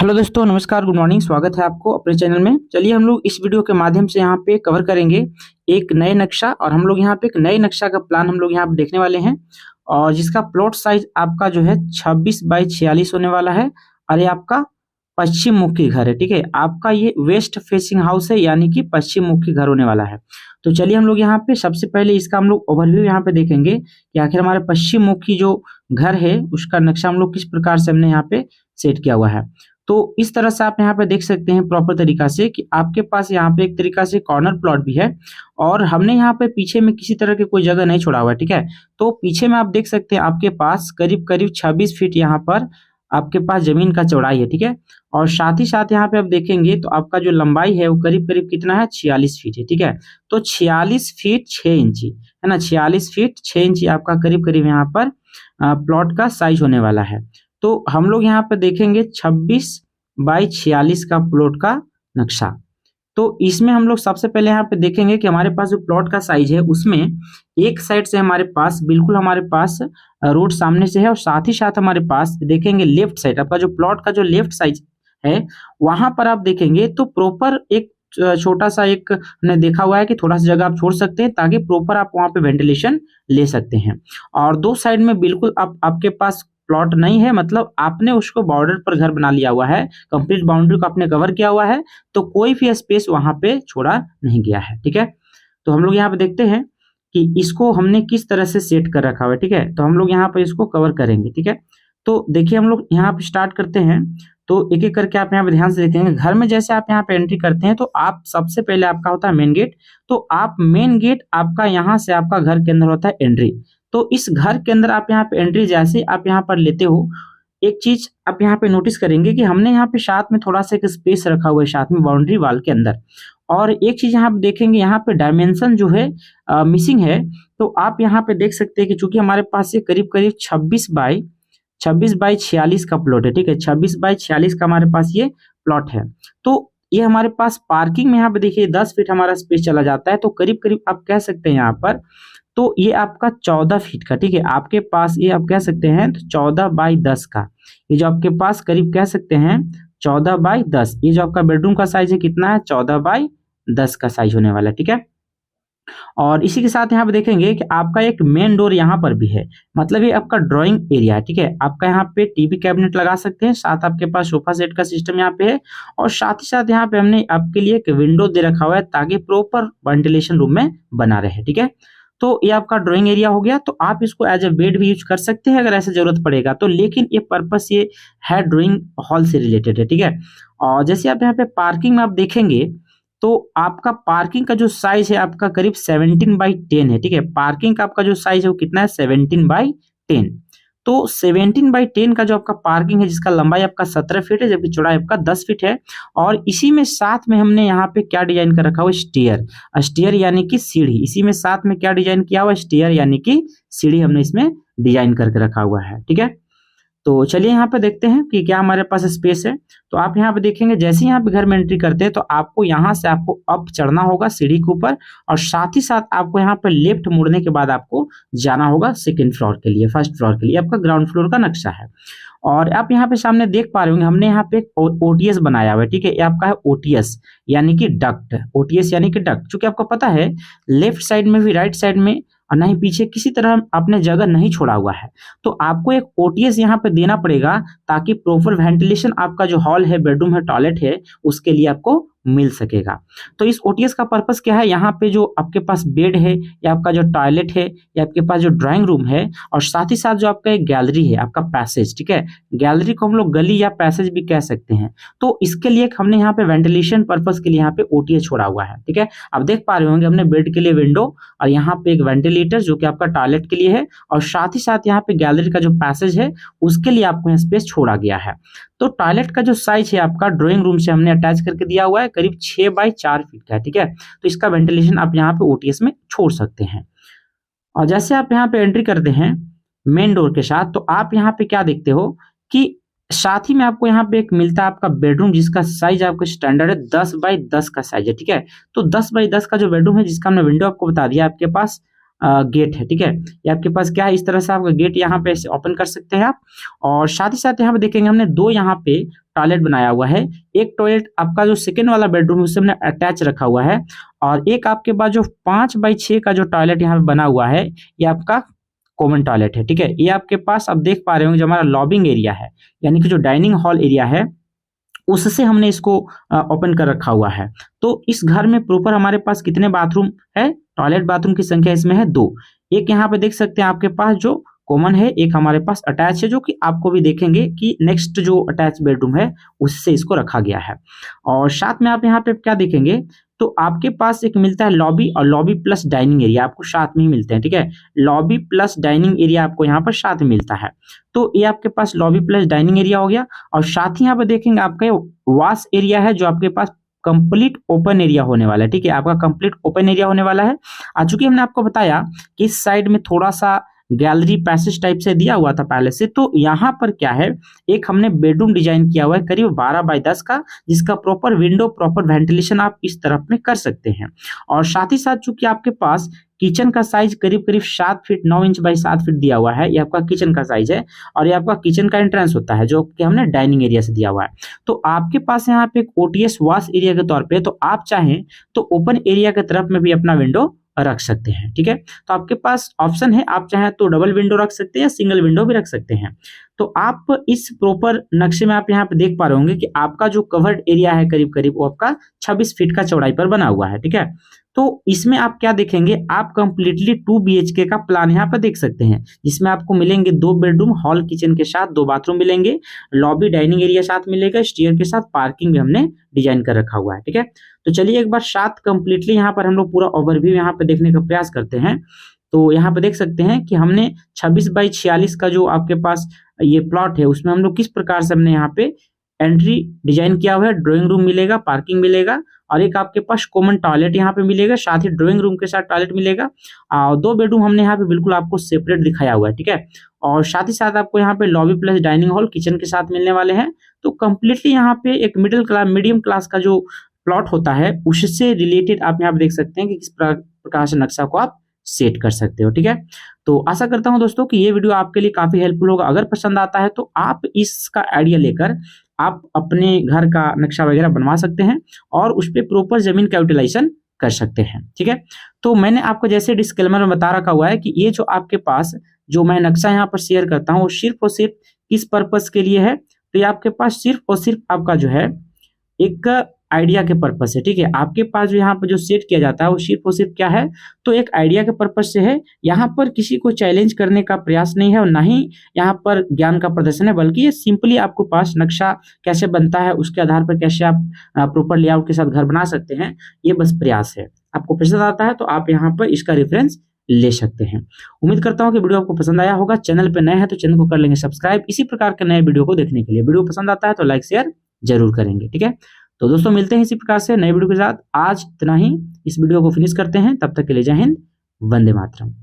Hello दोस्तों, नमस्कार, good morning. स्वागत है आपको अपने चैनल में। चलिए हम लोग इस वीडियो के माध्यम से यहाँ पे कवर करेंगे एक नए नक्शा, और हम लोग यहाँ पे एक नए नक्शा का प्लान हम लोग यहाँ पे देखने वाले हैं, और जिसका प्लॉट साइज आपका जो है 26 बाई 46 होने वाला है। और ये आपका पश्चिम मुखी घर है। ठीक है, आपका ये वेस्ट फेसिंग हाउस है, यानी कि पश्चिम मुखी घर होने वाला है। तो चलिए हम लोग यहाँ पे सबसे पहले इसका हम लोग ओवरव्यू यहाँ पे देखेंगे कि आखिर हमारे पश्चिम मुखी जो घर है उसका नक्शा हम लोग किस प्रकार से हमने यहाँ पे सेट किया हुआ है। तो इस तरह से आप यहाँ पे देख सकते हैं प्रॉपर तरीका से कि आपके पास यहाँ पे एक तरीका से कॉर्नर प्लॉट भी है, और हमने यहाँ पे पीछे में किसी तरह की कोई जगह नहीं छोड़ा हुआ है। ठीक है, तो पीछे में आप देख सकते हैं आपके पास करीब करीब 26 फीट यहाँ पर आपके पास जमीन का चौड़ाई है। ठीक है, और साथ ही साथ यहाँ पे आप देखेंगे तो आपका जो लंबाई है वो करीब करीब कितना है, 46 फीट है। ठीक है, तो 46 फीट 6 इंची है ना, 46 फीट 6 इंची आपका करीब करीब यहाँ पर प्लॉट का साइज होने वाला है। तो हम लोग यहाँ पे देखेंगे 26 बाई 46 का प्लॉट का नक्शा। तो इसमें हम लोग सबसे पहले यहाँ पे देखेंगे कि हमारे पास जो प्लॉट का साइज है उसमें एक साइड से हमारे पास बिल्कुल हमारे पास रोड सामने से है, और साथ ही साथ हमारे पास देखेंगे लेफ्ट साइड आपका जो प्लॉट का जो लेफ्ट साइड है वहां पर आप देखेंगे तो प्रॉपर एक छोटा सा एक हमने देखा हुआ है कि थोड़ा सा जगह आप छोड़ सकते हैं ताकि प्रॉपर आप वहां पे वेंटिलेशन ले सकते हैं। और दो साइड में बिल्कुल आपके पास प्लॉट नहीं है, मतलब आपने उसको बॉर्डर पर घर बना लिया हुआ है, कंप्लीट बाउंड्री को आपने कवर किया हुआ है, तो कोई भी स्पेस वहां पे छोड़ा नहीं गया है। ठीक है, तो हम लोग यहाँ पे देखते हैं कि इसको हमने किस तरह से सेट कर रखा हुआ है। ठीक है, तो हम लोग यहाँ पे इसको कवर करेंगे। ठीक है, तो देखिए हम लोग यहाँ पे स्टार्ट करते हैं। तो एक एक करके आप यहाँ पे ध्यान से देखेंगे। घर में जैसे आप यहाँ पे एंट्री करते हैं तो आप सबसे पहले आपका होता है मेन गेट। तो आप मेन गेट आपका यहाँ से आपका घर के अंदर होता है एंट्री। तो इस घर के अंदर आप यहाँ पे एंट्री जैसे आप यहाँ पर लेते हो, एक चीज आप यहाँ पे नोटिस करेंगे कि हमने यहाँ पे साथ में थोड़ा सा एक स्पेस रखा हुआ है साथ में बाउंड्री वाल के अंदर। और एक चीज यहाँ पे देखेंगे, यहाँ पे डायमेंशन जो है मिसिंग है। तो आप यहाँ पे देख सकते हैं कि चूंकि हमारे पास ये करीब करीब 26 बाई 46 का प्लॉट है। ठीक है, 26 बाई 46 का हमारे पास ये प्लॉट है। तो ये हमारे पास पार्किंग में यहाँ पे देखिए 10 फीट हमारा स्पेस चला जाता है, तो करीब करीब आप कह सकते हैं यहाँ पर तो ये आपका 14 फीट का। ठीक है, आपके पास ये आप कह सकते हैं तो 14 बाई 10 का, ये जो आपके पास करीब कह सकते हैं 14 बाई 10, ये जो आपका बेडरूम का साइज है कितना है, 14 बाई 10 का साइज होने वाला है। ठीक है, और इसी के साथ यहाँ पे देखेंगे कि आपका एक मेन डोर यहाँ पर भी है, मतलब ये आपका ड्राइंग एरिया है। ठीक है, आपका यहाँ पे टीवी कैबिनेट लगा सकते हैं, साथ आपके पास सोफा सेट का सिस्टम यहाँ पे है, और साथ ही साथ यहाँ पे हमने आपके लिए एक विंडो दे रखा हुआ है ताकि प्रॉपर वेंटिलेशन रूम में बना रहे। ठीक है, तो ये आपका ड्राइंग एरिया हो गया। तो आप इसको एज ए बेड भी यूज कर सकते हैं अगर ऐसे जरूरत पड़ेगा तो, लेकिन ये पर्पस ये है ड्राइंग हॉल से रिलेटेड है। ठीक है, और जैसे आप यहाँ पे पार्किंग में आप देखेंगे तो आपका पार्किंग का जो साइज है आपका करीब 17 बाई 10 है। ठीक है, पार्किंग का आपका जो साइज है वो कितना है, 17 बाई 10। तो 17 बाई 10 का जो आपका पार्किंग है जिसका लंबाई आपका 17 फीट है जबकि चौड़ाई आपका 10 फीट है। और इसी में साथ में हमने यहाँ पे क्या डिजाइन कर रखा हुआ, स्टेयर। स्टेयर यानी कि सीढ़ी। इसी में साथ में क्या डिजाइन किया हुआ, स्टेयर यानी कि सीढ़ी हमने इसमें डिजाइन करके रखा हुआ है। ठीक है, तो चलिए यहाँ पे देखते हैं कि क्या हमारे पास स्पेस है। तो आप यहाँ पे देखेंगे जैसे यहाँ पे घर में एंट्री करते हैं तो आपको यहाँ से आपको अप चढ़ना होगा सीढ़ी के ऊपर, और साथ ही साथ आपको यहाँ पे लेफ्ट मुड़ने के बाद आपको जाना होगा सेकंड फ्लोर के लिए, फर्स्ट फ्लोर के लिए। आपका ग्राउंड फ्लोर का नक्शा है, और आप यहाँ पे सामने देख पा रहे होंगे हमने यहाँ पे एक ओटीएस बनाया हुआ है। ठीक है, ये आपका है ओटीएस यानी कि डक्ट। ओटीएस यानी कि डक्ट, चूंकि आपको पता है लेफ्ट साइड में भी राइट साइड में और नहीं पीछे किसी तरह आपने जगह नहीं छोड़ा हुआ है, तो आपको एक ओटीएस यहाँ पे देना पड़ेगा ताकि प्रॉपर वेंटिलेशन आपका जो हॉल है, बेडरूम है, टॉयलेट है, उसके लिए आपको मिल सकेगा। तो इस ओटीएस का पर्पस क्या है, यहाँ पे जो आपके पास बेड है या आपका जो टॉयलेट है या आपके पास जो ड्राइंग रूम है, और साथ ही साथ जो आपका एक गैलरी है, आपका पैसेज। ठीक है, गैलरी को हम लोग गली या पैसेज भी कह सकते हैं। तो इसके लिए हमने यहाँ पे वेंटिलेशन पर्पस के लिए यहाँ पे ओटीएस छोड़ा हुआ है। ठीक है, आप देख पा रहे होंगे हमने बेड के लिए विंडो, और यहाँ पे एक वेंटिलेटर जो कि आपका टॉयलेट के लिए है, और साथ ही साथ यहाँ पे गैलरी का जो पैसेज है उसके लिए आपको यहाँ स्पेस छोड़ा गया है। तो टॉयलेट का जो साइज है आपका ड्राइंग रूम से हमने अटैच करके दिया हुआ है, करीब 6 बाई 4 फीट का है। ठीक है, तो इसका वेंटिलेशन आप यहाँ पे ओटीएस में छोड़ सकते हैं। और जैसे आप यहाँ पे एंट्री करते हैं मेन डोर के साथ, तो आप यहाँ पे क्या देखते हो कि साथ ही में आपको यहाँ पे एक मिलता है आपका बेडरूम जिसका साइज आपका स्टैंडर्ड है 10 बाई 10 का साइज है। ठीक है, तो 10 बाई 10 का जो बेडरूम है जिसका हमने विंडो आपको बता दिया, आपके पास गेट है। ठीक है, ये आपके पास क्या है, इस तरह से आपका गेट यहाँ पे ओपन कर सकते हैं आप। और साथ ही साथ यहाँ पे देखेंगे हमने दो यहाँ पे टॉयलेट बनाया हुआ है, एक टॉयलेट आपका जो सेकेंड वाला बेडरूम है उससे हमने अटैच रखा हुआ है, और एक आपके पास जो 5x6 का जो टॉयलेट यहाँ पे बना हुआ है ये आपका कॉमन टॉयलेट है। ठीक है, ये आपके पास आप देख पा रहे होंगे जो हमारा लॉबिंग एरिया है, यानी कि जो डाइनिंग हॉल एरिया है उससे हमने इसको ओपन कर रखा हुआ है। तो इस घर में प्रॉपर हमारे पास कितने बाथरूम है? टॉयलेट बाथरूम की संख्या इसमें है 2। एक यहाँ पे देख सकते हैं आपके पास जो कॉमन है, एक हमारे पास अटैच है, जो कि आपको भी देखेंगे कि नेक्स्ट जो अटैच बेडरूम है उससे इसको रखा गया है। और साथ में आप यहाँ पे क्या देखेंगे, तो आपके पास एक मिलता है लॉबी, और लॉबी प्लस डाइनिंग एरिया आपको साथ में ही मिलते हैं। ठीक है, लॉबी प्लस डाइनिंग एरिया आपको यहाँ पर साथ में मिलता है। तो ये आपके पास लॉबी प्लस डाइनिंग एरिया हो गया, और साथ ही यहाँ पर देखेंगे आपका वॉश एरिया है जो आपके पास कंप्लीट ओपन एरिया होने वाला है। ठीक है, आपका कंप्लीट ओपन एरिया होने वाला है। चूंकि हमने आपको बताया कि इस साइड में थोड़ा सा गैलरी पैसेज टाइप से दिया हुआ था पहले से, तो यहाँ पर क्या है, एक हमने बेडरूम डिजाइन किया हुआ है करीब 12x10 का, जिसका प्रॉपर विंडो प्रॉपर वेंटिलेशन आप इस तरफ में कर सकते हैं। और साथ ही साथ चूंकि आपके पास किचन का साइज करीब करीब 7 फीट 9 इंच बाई 7 फीट दिया हुआ है, ये आपका किचन का साइज है, और ये आपका किचन का एंट्रेंस होता है जो कि हमने डाइनिंग एरिया से दिया हुआ है। तो आपके पास यहाँ पे एक ओटीएस वॉश एरिया के तौर पे, तो आप चाहें तो ओपन एरिया के तरफ में भी अपना विंडो रख सकते हैं। ठीक है, तो आपके पास ऑप्शन है, आप चाहें तो डबल विंडो रख सकते हैं या सिंगल विंडो भी रख सकते हैं। तो आप इस प्रॉपर नक्शे में आप यहाँ पे देख पा रहे होंगे कि आपका जो कवर्ड एरिया है करीब करीब वो आपका 26 फीट का चौड़ाई पर बना हुआ है। ठीक है, तो इसमें आप क्या देखेंगे, आप कंप्लीटली 2 BHK का प्लान यहाँ पर देख सकते हैं, जिसमें आपको मिलेंगे 2 बेडरूम, हॉल किचन के साथ 2 बाथरूम मिलेंगे, लॉबी डाइनिंग एरिया साथ मिलेगा, स्टेयर के साथ पार्किंग भी हमने डिजाइन कर रखा हुआ है। ठीक है, तो चलिए एक बार साथ कंप्लीटली यहाँ पर हम लोग पूरा ओवरव्यू यहाँ पे देखने का प्रयास करते हैं। तो यहाँ पे देख सकते हैं कि हमने 26x46 का जो आपके पास ये प्लॉट है उसमें हम लोग किस प्रकार से हमने यहाँ पे एंट्री डिजाइन किया हुआ है। ड्राइंग रूम मिलेगा, पार्किंग मिलेगा, और एक आपके पास कॉमन टॉयलेट यहाँ पे मिलेगा, साथ ही ड्राइंग रूम के साथ टॉयलेट मिलेगा। 2 बेडरूम हमने यहाँ पे बिल्कुल आपको सेपरेट दिखाया हुआ है। ठीक है, और साथ ही साथ आपको यहाँ पे lobby plus dining hall kitchen के साथ मिलने वाले हैं। तो कंप्लीटली यहाँ पे एक मीडियम क्लास का जो प्लॉट होता है उससे रिलेटेड आप यहाँ पे देख सकते हैं कि किस प्रकार से नक्शा को आप सेट कर सकते हो। ठीक है, तो आशा करता हूं दोस्तों कि ये वीडियो आपके लिए काफी हेल्पफुल होगा। अगर पसंद आता है तो आप इसका आइडिया लेकर आप अपने घर का नक्शा वगैरह बनवा सकते हैं और उस पर प्रॉपर जमीन का यूटिलाइजेशन कर सकते हैं। ठीक है, तो मैंने आपको जैसे डिस्क्लेमर में बता रखा हुआ है कि ये जो आपके पास जो मैं नक्शा यहाँ पर शेयर करता हूँ वो सिर्फ और सिर्फ किस पर्पज के लिए है, तो ये आपके पास सिर्फ और सिर्फ आपका जो है एक आइडिया के पर्पज से। ठीक है, आपके पास जो यहाँ पर जो सेट किया जाता है वो सिर्फ और सिर्फ क्या है, तो एक आइडिया के पर्पज से है। यहाँ पर किसी को चैलेंज करने का प्रयास नहीं है और ना ही यहाँ पर ज्ञान का प्रदर्शन है, बल्कि ये सिंपली आपको पास नक्शा कैसे बनता है उसके आधार पर कैसे आप प्रॉपर लेआउट के साथ घर बना सकते हैं, ये बस प्रयास है। आपको पसंद आता है तो आप यहाँ पर इसका रेफरेंस ले सकते हैं। उम्मीद करता हूं कि वीडियो आपको पसंद आया होगा। चैनल पे नए हैं तो चैनल को कर लेंगे सब्सक्राइब इसी प्रकार के नए वीडियो को देखने के लिए। वीडियो पसंद आता है तो लाइक शेयर जरूर करेंगे। ठीक है, तो दोस्तों मिलते हैं इसी प्रकार से नए वीडियो के साथ। आज इतना ही, इस वीडियो को फिनिश करते हैं। तब तक के लिए जय हिंद, वंदे मातरम।